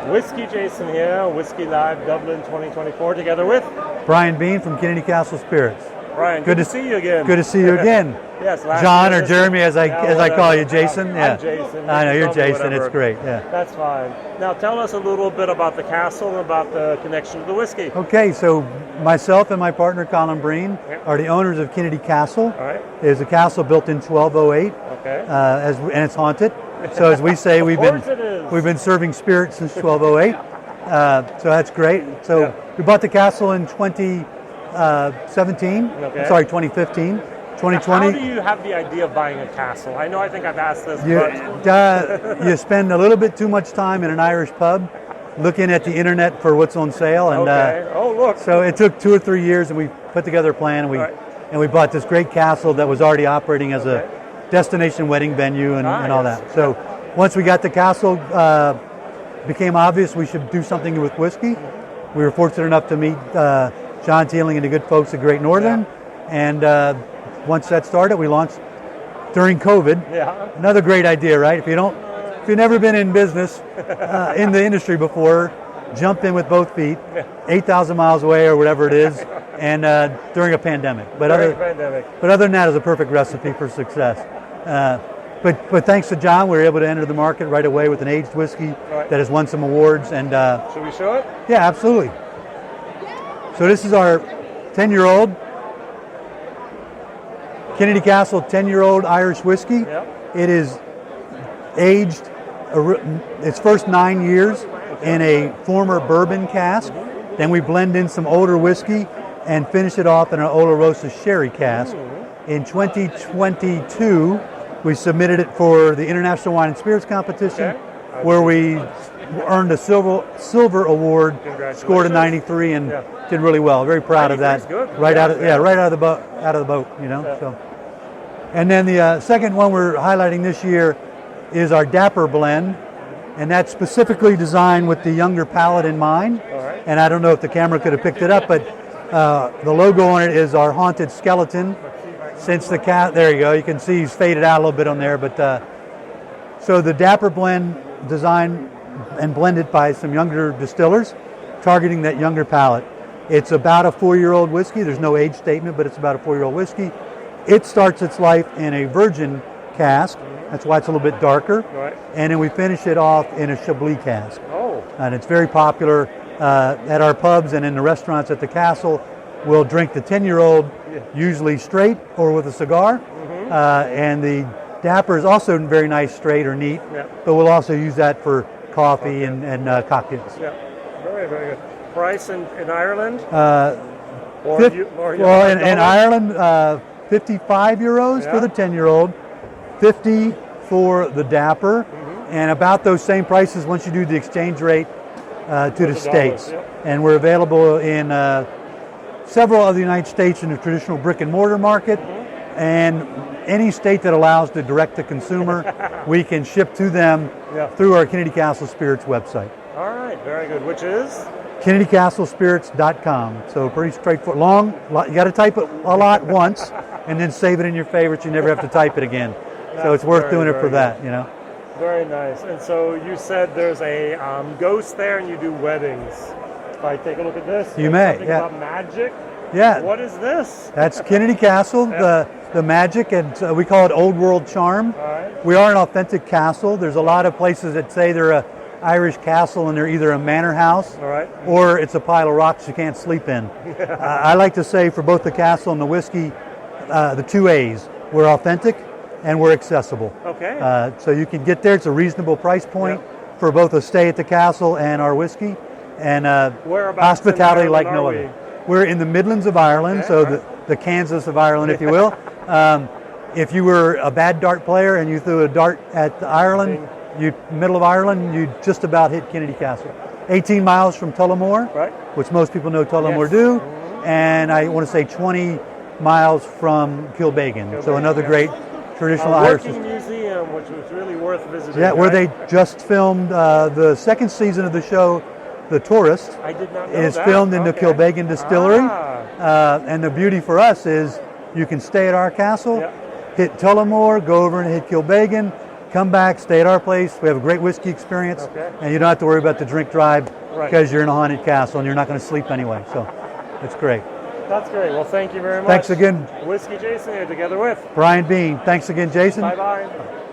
WhiskyJason here, Whiskey Live Dublin 2024, together with Bryan from Kinnitty Castle Spirits. Bryan, good to see you again. Good to see you again. Yes, John or Jeremy, as I call you, Jason. I'm Jason. I know you're Jason. It's great. Yeah. That's fine. Now tell us a little bit about the castle and about the connection to the whiskey. Okay, so myself and my partner Colin Breen are the owners of Kinnitty Castle. All right. It is a castle built in 1208. Okay. And it's haunted. So as we say, we've been serving spirits since 1208. So that's great. So we bought the castle in 2017. Okay. Sorry, 2015. 2020. How do you have the idea of buying a castle? I know I think I've asked this. You spend a little bit too much time in an Irish pub looking at the internet for what's on sale. And oh, look. So it took 2 or 3 years, and we put together a plan. And we bought this great castle that was already operating as a destination wedding venue and all that. So once we got the castle, became obvious we should do something with whiskey. We were fortunate enough to meet John Teeling and the good folks at Great Northern. And once that started, we launched during COVID. Yeah. Another great idea, right? If you've never been in business in the industry before, jump in with both feet, 8,000 miles away or whatever it is, and during a pandemic. But other than that, it's a perfect recipe for success. But thanks to John, we were able to enter the market right away with an aged whiskey that has won some awards. And should we show it? Yeah, absolutely. So this is our 10-year-old Kinnitty Castle 10-year-old Irish whiskey. Yep. It is aged its first 9 years in a former bourbon cask. Then we blend in some older whiskey and finish it off in an Oloroso sherry cask. In 2022, we submitted it for the International Wine and Spirits Competition, where we earned a silver award, scored a 93, and did really well. Very proud of that. Right out of the boat, you know. Yeah. So, and then the second one we're highlighting this year is our Dapper blend, and that's specifically designed with the younger palate in mind. And I don't know if the camera could have picked it up, but the logo on it is our haunted skeleton. Since the cat, there you go. You can see he's faded out a little bit on there, but so the Dapper blend designed and blended by some younger distillers, targeting that younger palate. It's about a 4-year-old whiskey. There's no age statement, but it's about a 4-year-old whiskey. It starts its life in a virgin cask. That's why it's a little bit darker. And then we finish it off in a Chablis cask. And it's very popular at our pubs and in the restaurants at the castle. We'll drink the 10-year-old usually straight or with a cigar. And the Dapper is also very nice straight or neat, but we'll also use that for coffee and cocktails. Yeah, very, very good. Price in Ireland? In Ireland, 55 euros for the 10-year-old, 50 for the Dapper, and about those same prices once you do the exchange rate to the States. And we're available in several of the United States in the traditional brick and mortar market, and any state that allows the direct-to-consumer, we can ship to them through our Kinnitty Castle Spirits website. All right, very good. Which is? KinnittyCastleSpirits.com. So pretty straightforward. You got to type it a lot once, and then save it in your favorites. You never have to type it again. So it's worth doing it for that, you know. Very nice. And so you said there's a ghost there, and you do weddings. If I take a look at this, you may. Something about magic. Yeah. What is this? That's Kinnitty Castle, the magic, and we call it Old World Charm. We are an authentic castle. There's a lot of places that say they're a Irish castle and they're either a manor house or it's a pile of rocks you can't sleep in. I like to say for both the castle and the whiskey, the 2 A's. We're authentic and we're accessible. So you can get there. It's a reasonable price point for both a stay at the castle and our whiskey. And hospitality like no other. We're in the Midlands of Ireland, so the Kansas of Ireland, if you will. If you were a bad dart player and you threw a dart at Ireland, middle of Ireland, you just about hit Kinnitty Castle. 18 miles from Tullamore, which most people know Tullamore do, and I want to say 20 miles from Kilbeggan. So another great traditional Irish museum, which was really worth visiting. Yeah, where they just filmed the second season of the show, The Tourist. I did not know is filmed in the Kilbeggan Distillery, and the beauty for us is you can stay at our castle, hit Tullamore, go over and hit Kilbeggan, come back, stay at our place. We have a great whiskey experience, Okay. and you don't have to worry about the drink drive Right. because you're in a haunted castle and you're not going to sleep anyway. So it's great. That's great. Well, thank you very much. Thanks again, Whiskey Jason here together with Bryan Bean. Thanks again, Jason. Bye-bye.